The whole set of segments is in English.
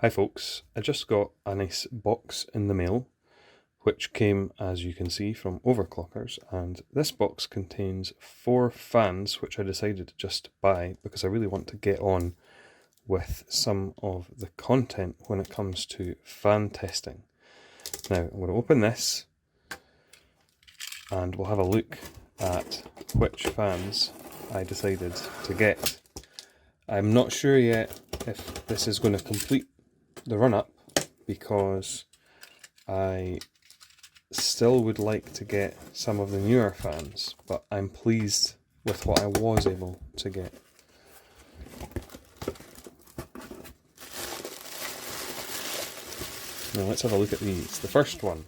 Hi folks, I just got a nice box in the mail which came, as you can see, from Overclockers, and this box contains 4 fans which I decided to just buy because I really want to get on with some of the content when it comes to fan testing. Now I'm going to open this and we'll have a look at which fans I decided to get. I'm not sure yet if this is going to complete the run-up because I still would like to get some of the newer fans, but I'm pleased with what I was able to get. Now let's have a look at these. The first one,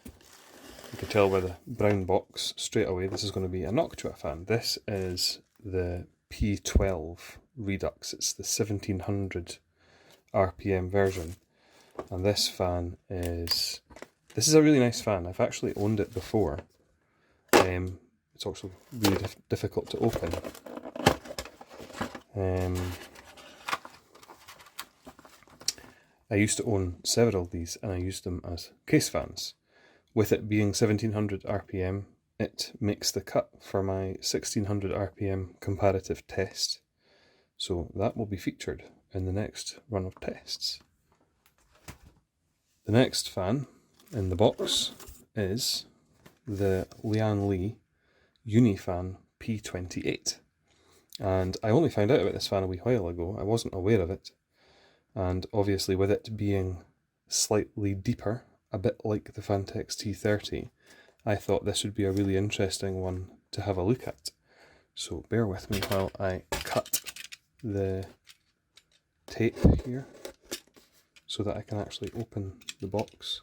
you can tell by the brown box straight away, this is going to be a Noctua fan. This is the P12 Redux, it's the 1700 RPM version, and this fan is a really nice fan. I've actually owned it before. It's also really difficult to open. I used to own several of these and I used them as case fans. With it being 1700 RPM, it makes the cut for my 1600 RPM comparative test. So that will be featured in the next run of tests. The next fan in the box is the Lian Li Unifan P28, and I only found out about this fan a wee while ago. I wasn't aware of it, and obviously with it being slightly deeper, a bit like the Phanteks T30, I thought this would be a really interesting one to have a look at. So bear with me while I cut the tape here so that I can actually open the box.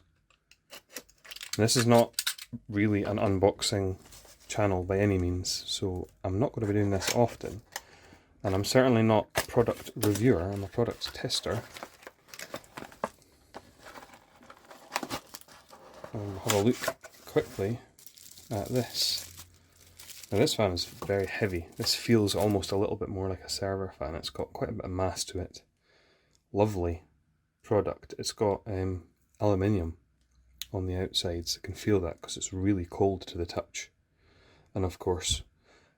This is not really an unboxing channel by any means, so I'm not going to be doing this often, and I'm certainly not a product reviewer, I'm a product tester. I'll have a look quickly at this. Now this fan is very heavy. This feels almost a little bit more like a server fan. It's got quite a bit of mass to it. Lovely product. It's got aluminium on the outsides. I can feel that because it's really cold to the touch. And of course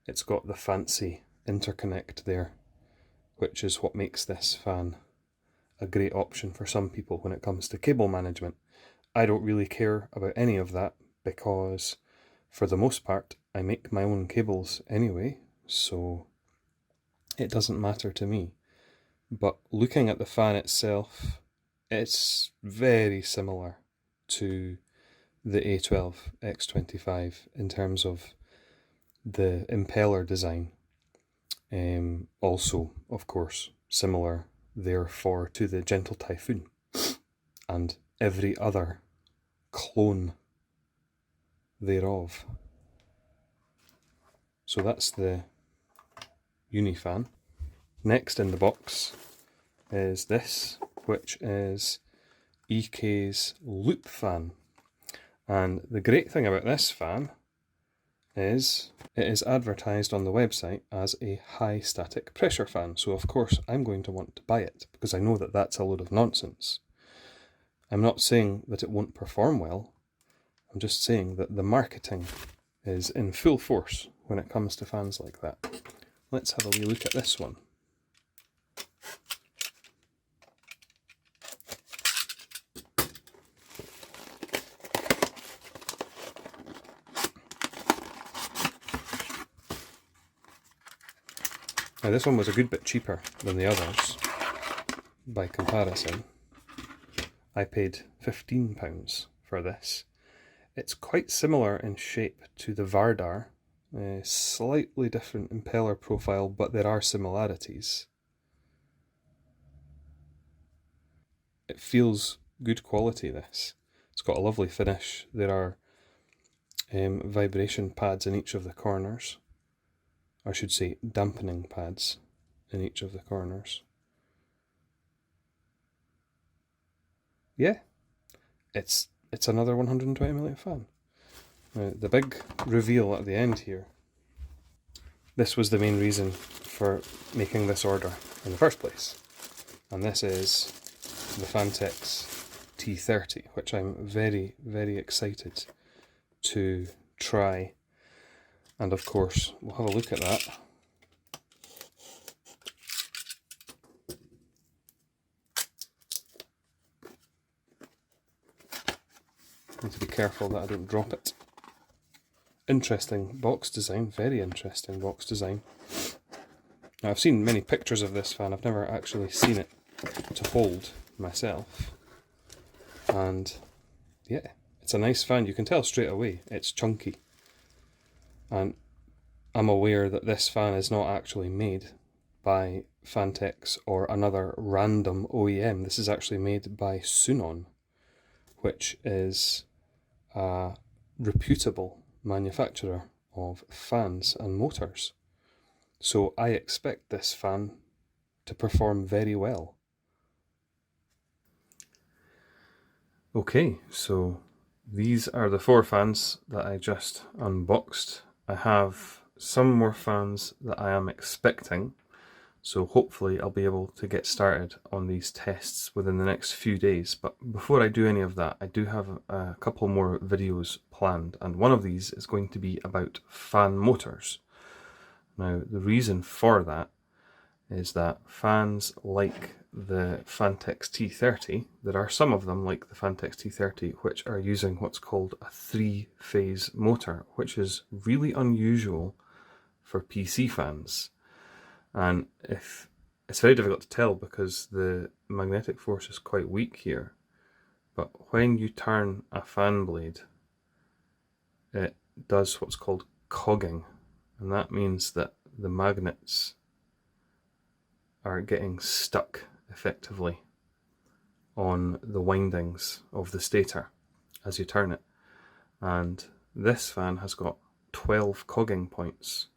it's got the fancy interconnect there, which is what makes this fan a great option for some people when it comes to cable management. I don't really care about any of that because for the most part I make my own cables anyway, so it doesn't matter to me. But looking at the fan itself, it's very similar to the A12 X25 in terms of the impeller design. Also, of course, similar therefore to the Gentle Typhoon and every other clone thereof. So that's the Unifan. Next in the box is this, which is EK's Loop fan. And the great thing about this fan is it is advertised on the website as a high static pressure fan. So of course I'm going to want to buy it because I know that that's a load of nonsense. I'm not saying that it won't perform well. I'm just saying that the marketing is in full force when it comes to fans like that. Let's have a wee look at this one. Now this one was a good bit cheaper than the others by comparison. I paid £15 for this. It's quite similar in shape to the Vardar, a slightly different impeller profile, but there are similarities. It feels good quality, this. It's got a lovely finish. There are vibration pads in each of the corners. I should say dampening pads in each of the corners. Yeah, it's another 120mm fan. Now, the big reveal at the end here, this was the main reason for making this order in the first place, and this is the Phanteks T30, which I'm very, very excited to try. And of course, we'll have a look at that. Need to be careful that I don't drop it. Interesting box design, very interesting box design. Now, I've seen many pictures of this fan, I've never actually seen it to hold myself. And yeah, it's a nice fan. You can tell straight away it's chunky. And I'm aware that this fan is not actually made by Phanteks or another random OEM. This is actually made by Sunon, which is a reputable manufacturer of fans and motors. So I expect this fan to perform very well. Okay, so these are the 4 fans that I just unboxed. I have some more fans that I am expecting, so hopefully I'll be able to get started on these tests within the next few days. But before I do any of that, I do have a couple more videos planned, and one of these is going to be about fan motors. Now, the reason for that is that fans like the Phanteks T30, there are some of them like the Phanteks T30 which are using what's called a 3-phase motor, which is really unusual for PC fans. And if it's very difficult to tell because the magnetic force is quite weak here, but when you turn a fan blade, it does what's called cogging, and that means that the magnets are getting stuck effectively on the windings of the stator as you turn it. And this fan has got 12 cogging points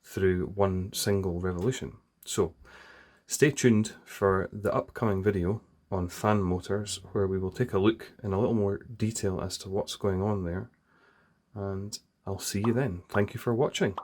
through one single revolution. So stay tuned for the upcoming video on fan motors, where we will take a look in a little more detail as to what's going on there, and I'll see you then. Thank you for watching.